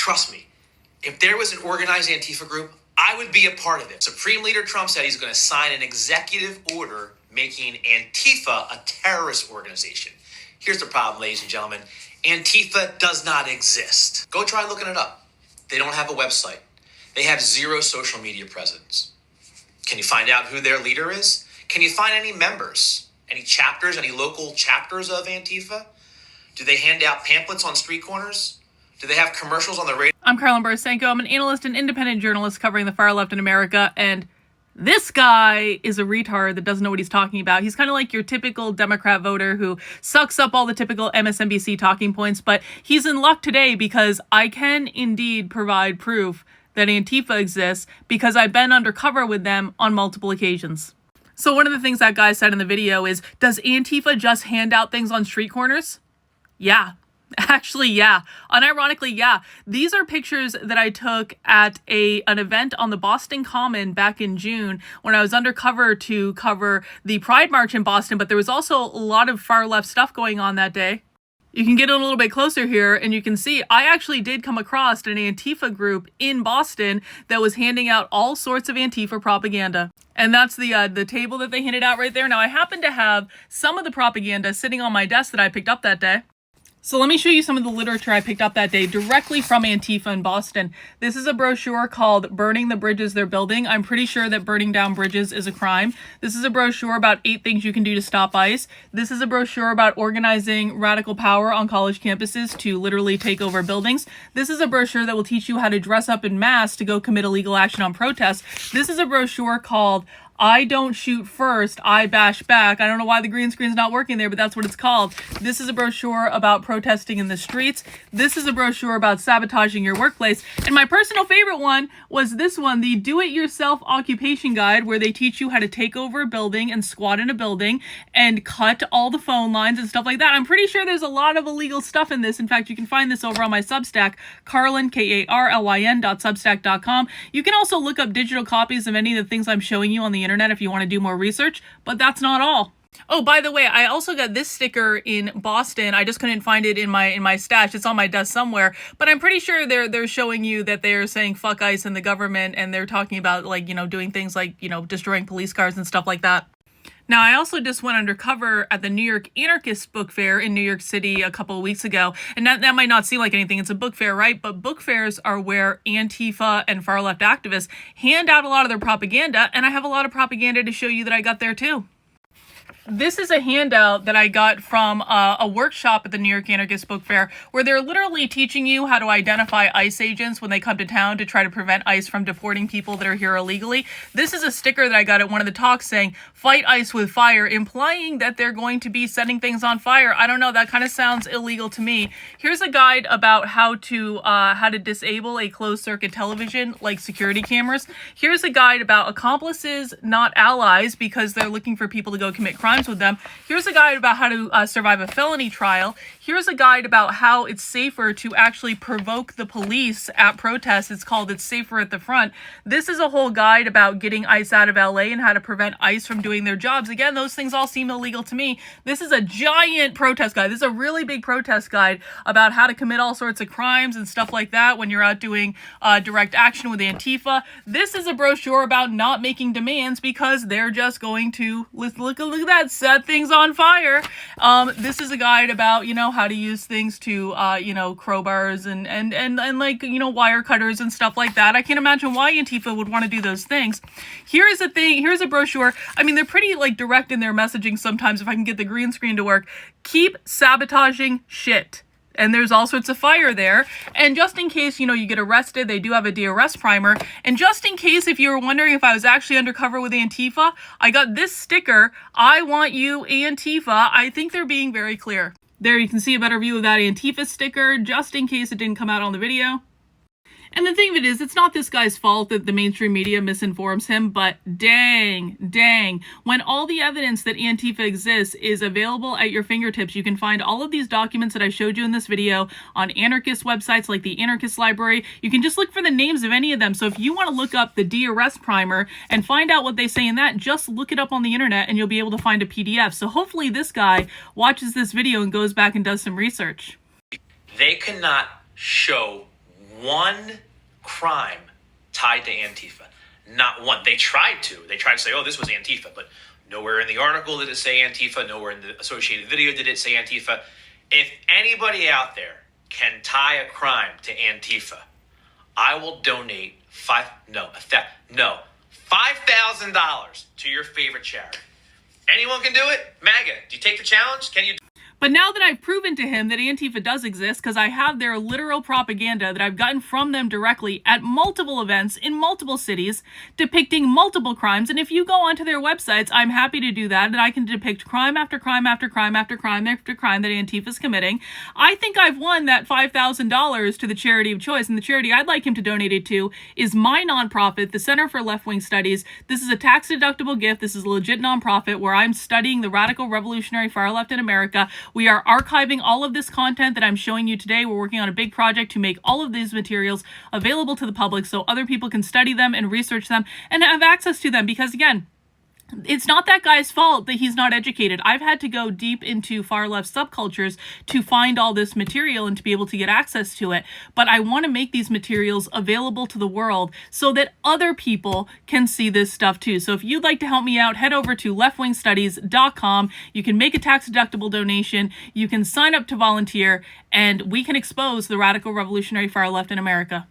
Trust me, if there was an organized Antifa group, I would be a part of it. Supreme Leader Trump said he's going to sign an executive order making Antifa a terrorist organization. Here's the problem, ladies and gentlemen. Antifa does not exist. Go try looking it up. They don't have a website. They have zero social media presence. Can you find out who their leader is? Can you find any members, any chapters, any local chapters of Antifa? Do they hand out pamphlets on street corners? Do they have commercials on the radio? I'm Karlyn Borysenko. I'm an analyst and independent journalist covering the far left in America, and this guy is a retard that doesn't know what he's talking about. He's kind of like your typical Democrat voter who sucks up all the typical MSNBC talking points, but he's in luck today because I can indeed provide proof that Antifa exists because I've been undercover with them on multiple occasions. So one of the things that guy said in the video is, does Antifa just hand out things on street corners? Yeah. Actually, yeah. Unironically, yeah. These are pictures that I took at an event on the Boston Common back in June when I was undercover to cover the Pride March in Boston, but there was also a lot of far left stuff going on that day. You can get a little bit closer here and you can see I actually did come across an Antifa group in Boston that was handing out all sorts of Antifa propaganda. And that's the table that they handed out right there. Now, I happen to have some of the propaganda sitting on my desk that I picked up that day. So let me show you some of the literature I picked up that day directly from Antifa in Boston. This is a brochure called Burning the Bridges They're Building. I'm pretty sure that burning down bridges is a crime. This is a brochure about 8 things you can do to stop ICE. This is a brochure about organizing radical power on college campuses to literally take over buildings. This is a brochure that will teach you how to dress up in mass to go commit illegal action on protests. This is a brochure called I Don't Shoot First, I Bash Back. I don't know why the green screen's not working there, but that's what it's called. This is a brochure about protesting in the streets. This is a brochure about sabotaging your workplace. And my personal favorite one was this one, the Do-It-Yourself Occupation Guide, where they teach you how to take over a building and squat in a building and cut all the phone lines and stuff like that. I'm pretty sure there's a lot of illegal stuff in this. In fact, you can find this over on my Substack, Karlyn, Karlyn.substack.com. You can also look up digital copies of any of the things I'm showing you on the internet if you want to do more research, but that's not all. Oh, by the way, I also got this sticker in Boston. I just couldn't find it in my stash. It's on my desk somewhere, but I'm pretty sure they're showing you that they're saying fuck ICE and the government, and they're talking about doing things like, destroying police cars and stuff like that. Now, I also just went undercover at the New York Anarchist book fair in New York City a couple of weeks ago. And that might not seem like anything. It's a book fair, right? But book fairs are where Antifa and far left activists hand out a lot of their propaganda. And I have a lot of propaganda to show you that I got there too. This is a handout that I got from a workshop at the New York Anarchist Book Fair where they're literally teaching you how to identify ICE agents when they come to town to try to prevent ICE from deporting people that are here illegally. This is a sticker that I got at one of the talks saying, "Fight ICE with fire," implying that they're going to be setting things on fire. I don't know, that kind of sounds illegal to me. Here's a guide about how to disable a closed circuit television like security cameras. Here's a guide about accomplices, not allies, because they're looking for people to go commit crimes with them. Here's a guide about how to survive a felony trial. Here's a guide about how it's safer to actually provoke the police at protests. It's called It's Safer at the Front. This is a whole guide about getting ICE out of LA and how to prevent ICE from doing their jobs. Again, those things all seem illegal to me. This is a giant protest guide. This is a really big protest guide about how to commit all sorts of crimes and stuff like that when you're out doing direct action with Antifa. This is a brochure about not making demands because they're just going to, look at that, set things on fire. This is a guide about, how to use things to, crowbars and wire cutters and stuff like that. I can't imagine why Antifa would want to do those things. Here's a thing. Here's a brochure. I mean, they're pretty direct in their messaging sometimes if I can get the green screen to work. Keep sabotaging shit. And there's all sorts of fire there. And just in case, you get arrested, they do have a de-arrest primer. And just in case, if you were wondering if I was actually undercover with Antifa, I got this sticker, "I want you, Antifa." I think they're being very clear. There you can see a better view of that Antifa sticker, just in case it didn't come out on the video. And the thing of it is, it's not this guy's fault that the mainstream media misinforms him, but dang, when all the evidence that Antifa exists is available at your fingertips, you can find all of these documents that I showed you in this video on anarchist websites like the Anarchist Library. You can just look for the names of any of them. So if you want to look up the de-arrest primer and find out what they say in that, just look it up on the internet and you'll be able to find a PDF. So hopefully this guy watches this video and goes back and does some research. They cannot show one crime tied to Antifa. Not one. They tried to. They tried to say, oh, this was Antifa, but nowhere in the article did it say Antifa. Nowhere in the associated video did it say Antifa. If anybody out there can tie a crime to Antifa, I will donate $5,000 to your favorite charity. Anyone can do it? MAGA, do you take the challenge? Can you? But now that I've proven to him that Antifa does exist, because I have their literal propaganda that I've gotten from them directly at multiple events in multiple cities, depicting multiple crimes, and if you go onto their websites, I'm happy to do that, and I can depict crime after crime after crime after crime after crime that Antifa's committing. I think I've won that $5,000 to the charity of choice, and the charity I'd like him to donate it to is my nonprofit, the Center for Leftwing Studies. This is a tax-deductible gift. This is a legit nonprofit where I'm studying the radical revolutionary far left in America. We are archiving all of this content that I'm showing you today. We're working on a big project to make all of these materials available to the public so other people can study them and research them and have access to them. Because again, it's not that guy's fault that he's not educated. I've had to go deep into far left subcultures to find all this material and to be able to get access to it. But I want to make these materials available to the world so that other people can see this stuff too. So if you'd like to help me out, head over to leftwingstudies.com. You can make a tax-deductible donation. You can sign up to volunteer, and we can expose the radical revolutionary far left in America.